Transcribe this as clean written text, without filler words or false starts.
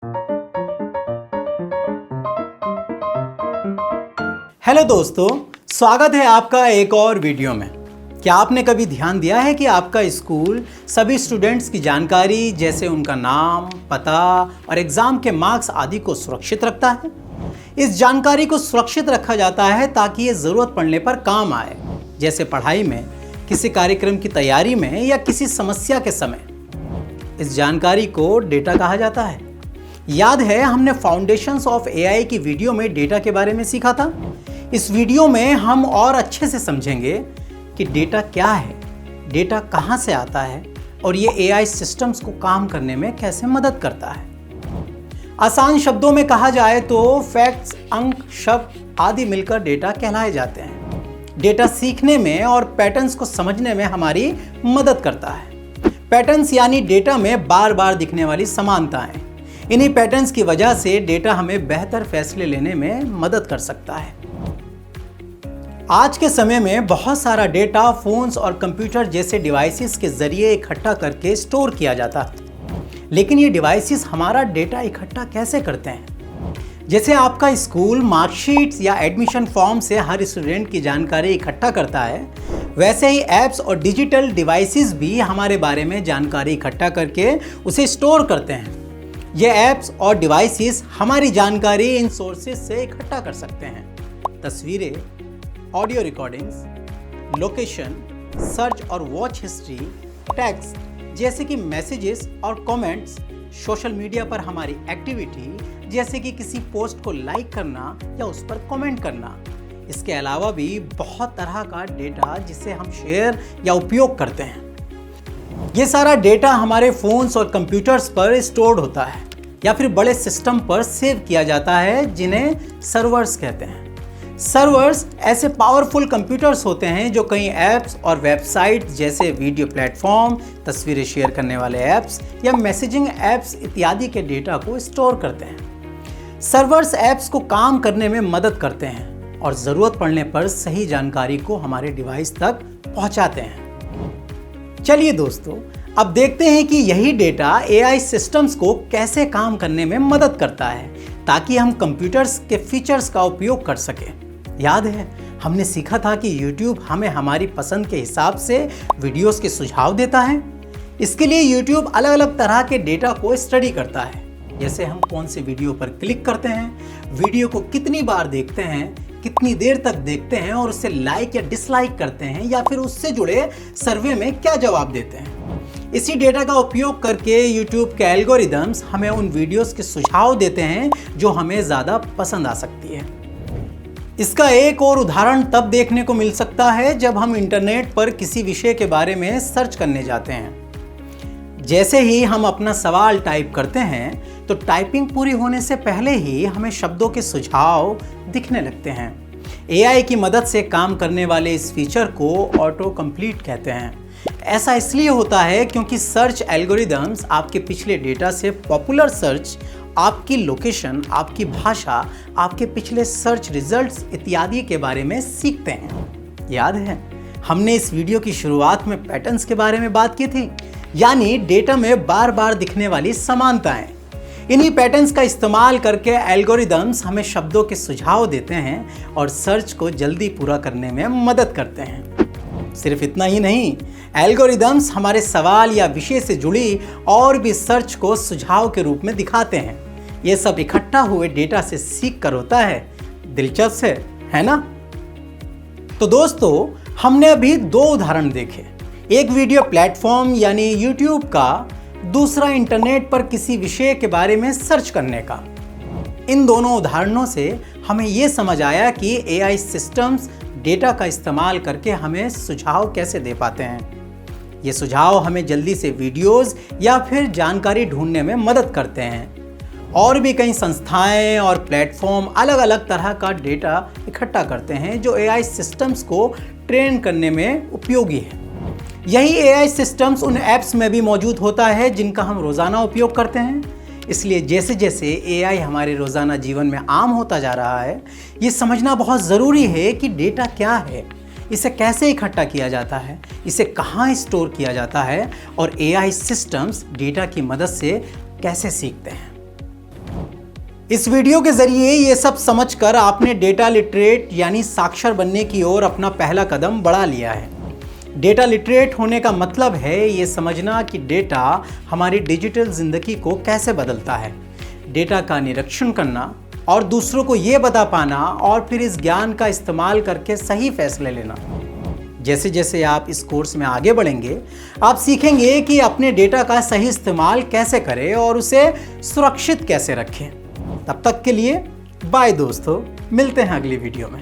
Hello दोस्तों, स्वागत है आपका एक और वीडियो में। क्या आपने कभी ध्यान दिया है कि आपका स्कूल सभी स्टूडेंट्स की जानकारी जैसे उनका नाम, पता और एग्ज़ाम के मार्क्स आदि को सुरक्षित रखता है? इस जानकारी को सुरक्षित रखा जाता है ताकि ये ज़रूरत पड़ने पर काम आए, जैसे पढ़ाई में, किसी कार्यक्रम की तैयारी में या किसी समस्या के समय। इस जानकारी को डेटा कहा जाता है। याद है, हमने फाउंडेशंस ऑफ एआई की वीडियो में डेटा के बारे में सीखा था। इस वीडियो में हम और अच्छे से समझेंगे कि डेटा क्या है, डेटा कहां से आता है और ये एआई सिस्टम्स को काम करने में कैसे मदद करता है। आसान शब्दों में कहा जाए तो फैक्ट्स, अंक, शब्द आदि मिलकर डेटा कहलाए जाते हैं। डेटा सीखने में और पैटर्न्स को समझने में हमारी मदद करता है। पैटर्न्स यानी डेटा में बार बार दिखने वाली समानताएं। इन्हीं पैटर्न्स की वजह से डेटा हमें बेहतर फैसले लेने में मदद कर सकता है। आज के समय में बहुत सारा डेटा फोन्स और कंप्यूटर जैसे डिवाइसेस के जरिए इकट्ठा करके स्टोर किया जाता है। लेकिन ये डिवाइसेस हमारा डेटा इकट्ठा कैसे करते हैं? जैसे आपका स्कूल मार्कशीट्स या एडमिशन फॉर्म से हर स्टूडेंट की जानकारी इकट्ठा करता है, वैसे ही ऐप्स और डिजिटल डिवाइसेस भी हमारे बारे में जानकारी इकट्ठा करके उसे स्टोर करते हैं। ये ऐप्स और डिवाइसेस हमारी जानकारी इन सोर्सेज से इकट्ठा कर सकते हैं। तस्वीरें, ऑडियो रिकॉर्डिंग्स, लोकेशन, सर्च और वॉच हिस्ट्री, टेक्स्ट जैसे कि मैसेजेस और कमेंट्स, सोशल मीडिया पर हमारी एक्टिविटी जैसे कि किसी पोस्ट को लाइक करना या उस पर कमेंट करना। इसके अलावा भी बहुत तरह का डेटा जिसे हम शेयर या उपयोग करते हैं। ये सारा डेटा हमारे फ़ोन्स और कंप्यूटर्स पर स्टोर्ड होता है या फिर बड़े सिस्टम पर सेव किया जाता है जिन्हें सर्वर्स कहते हैं। सर्वर्स ऐसे पावरफुल कंप्यूटर्स होते हैं जो कई ऐप्स और वेबसाइट जैसे वीडियो प्लेटफॉर्म, तस्वीरें शेयर करने वाले ऐप्स या मैसेजिंग ऐप्स इत्यादि के डेटा को स्टोर करते हैं। सर्वर्स ऐप्स को काम करने में मदद करते हैं और ज़रूरत पड़ने पर सही जानकारी को हमारे डिवाइस तक पहुंचाते हैं। चलिए दोस्तों, अब देखते हैं कि यही डेटा एआई सिस्टम्स को कैसे काम करने में मदद करता है ताकि हम कंप्यूटर्स के फीचर्स का उपयोग कर सकें। याद है, हमने सीखा था कि YouTube हमें हमारी पसंद के हिसाब से वीडियोस के सुझाव देता है। इसके लिए YouTube अलग अलग तरह के डेटा को स्टडी करता है, जैसे हम कौन से वीडियो पर क्लिक करते हैं, वीडियो को कितनी बार देखते हैं, कितनी देर तक देखते हैं और उसे लाइक या डिसलाइक करते हैं या फिर उससे जुड़े सर्वे में क्या जवाब देते हैं। इसी डेटा का उपयोग करके YouTube के एल्गोरिदम्स हमें उन वीडियोस के सुझाव देते हैं जो हमें ज़्यादा पसंद आ सकती है। इसका एक और उदाहरण तब देखने को मिल सकता है जब हम इंटरनेट पर किसी विषय के बारे में सर्च करने जाते हैं। जैसे ही हम अपना सवाल टाइप करते हैं तो टाइपिंग पूरी होने से पहले ही हमें शब्दों के सुझाव दिखने लगते हैं। एआई की मदद से काम करने वाले इस फीचर को ऑटो कंप्लीट कहते हैं। ऐसा इसलिए होता है क्योंकि सर्च एल्गोरिदम्स आपके पिछले डेटा से पॉपुलर सर्च, आपकी लोकेशन, आपकी भाषा, आपके पिछले सर्च रिजल्ट्स इत्यादि के बारे में सीखते हैं। याद है, हमने इस वीडियो की शुरुआत में पैटर्न्स के बारे में बात की थी, यानी डेटा में बार बार दिखने वाली समानताएं। इन्हीं पैटर्न्स का इस्तेमाल करके एल्गोरिदम्स हमें शब्दों के सुझाव देते हैं और सर्च को जल्दी पूरा करने में मदद करते हैं। सिर्फ इतना ही नहीं, एल्गोरिदम्स हमारे सवाल या विषय से जुड़ी और भी सर्च को सुझाव के रूप में दिखाते हैं। ये सब इकट्ठा हुए डेटा से सीख कर होता है। दिलचस्प है ना? तो दोस्तों, हमने अभी दो उदाहरण देखे, एक वीडियो प्लेटफॉर्म यानी YouTube का, दूसरा इंटरनेट पर किसी विषय के बारे में सर्च करने का। इन दोनों उदाहरणों से हमें ये समझ आया कि एआई सिस्टम्स डेटा का इस्तेमाल करके हमें सुझाव कैसे दे पाते हैं। ये सुझाव हमें जल्दी से वीडियोस या फिर जानकारी ढूंढने में मदद करते हैं। और भी कई संस्थाएं और प्लेटफॉर्म अलग अलग तरह का डेटा इकट्ठा करते हैं जो एआई सिस्टम्स को ट्रेन करने में उपयोगी है। यही एआई सिस्टम्स उन ऐप्स में भी मौजूद होता है जिनका हम रोज़ाना उपयोग करते हैं। इसलिए जैसे जैसे एआई हमारे रोज़ाना जीवन में आम होता जा रहा है, ये समझना बहुत ज़रूरी है कि डेटा क्या है, इसे कैसे इकट्ठा किया जाता है, इसे कहाँ स्टोर किया जाता है और एआई सिस्टम्स डेटा की मदद से कैसे सीखते हैं। इस वीडियो के जरिए ये सब समझकर आपने डेटा लिटरेट यानी साक्षर बनने की ओर अपना पहला कदम बढ़ा लिया है। डेटा लिटरेट होने का मतलब है ये समझना कि डेटा हमारी डिजिटल जिंदगी को कैसे बदलता है, डेटा का निरीक्षण करना और दूसरों को ये बता पाना और फिर इस ज्ञान का इस्तेमाल करके सही फैसले लेना। जैसे जैसे आप इस कोर्स में आगे बढ़ेंगे, आप सीखेंगे कि अपने डेटा का सही इस्तेमाल कैसे करें और उसे सुरक्षित कैसे रखें। तब तक के लिए बाय दोस्तों, मिलते हैं अगली वीडियो में।